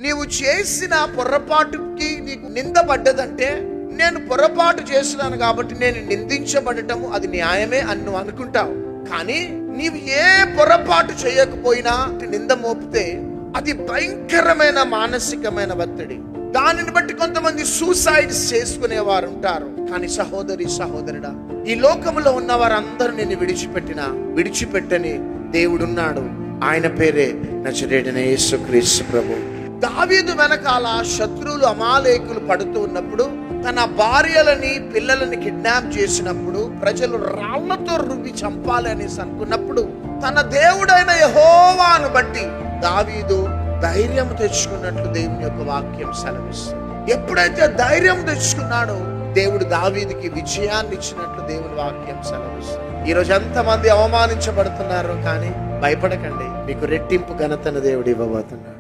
నీవు చేసిన పొరపాటుకి నీకు నిందపడ్డదంటే, నేను పొరపాటు చేస్తున్నాను కాబట్టి నేను నిందించబడటము అది న్యాయమే అని నువ్వు అనుకుంటావు. కానీ నీవు ఏ పొరపాటు చేయకపోయినా నింద మోపితే అది భయంకరమైన మానసికమైన ఒత్తిడి. దానిని బట్టి కొంతమంది సూసైడ్స్ చేసుకునేవారు ఉంటారు. కానీ సహోదరి సహోదరుడా, ఈ లోకంలో ఉన్న వారందరూ నిన్ను విడిచిపెట్టని దేవుడున్నాడు. ఆయన పేరే నజరేయుడైన యేసుక్రీస్తు ప్రభు. దావీదు వెనకాల శత్రువులు అమాలేకులు పడుతూ ఉన్నప్పుడు, తన భార్యలని పిల్లలని కిడ్నాప్ చేసినప్పుడు, ప్రజలు రాళ్లతో రువ్వి చంపాలి అనేసి అనుకున్నప్పుడు, తన దేవుడైన యెహోవాను బట్టి దావీదు ధైర్యం తెచ్చుకున్నట్లు దేవుని యొక్క వాక్యం సెలవిస్తుంది. ఎప్పుడైతే ధైర్యం తెచ్చుకున్నాడో దేవుడు దావీదుకి విజయాన్ని ఇచ్చినట్లు దేవుని వాక్యం సెలవిస్తుంది. ఈరోజు ఎంతమంది అవమానించబడుతున్నారు, కానీ భయపడకండి, మీకు రెట్టింపు ఘనతను దేవుడు ఇవ్వబోతున్నాడు.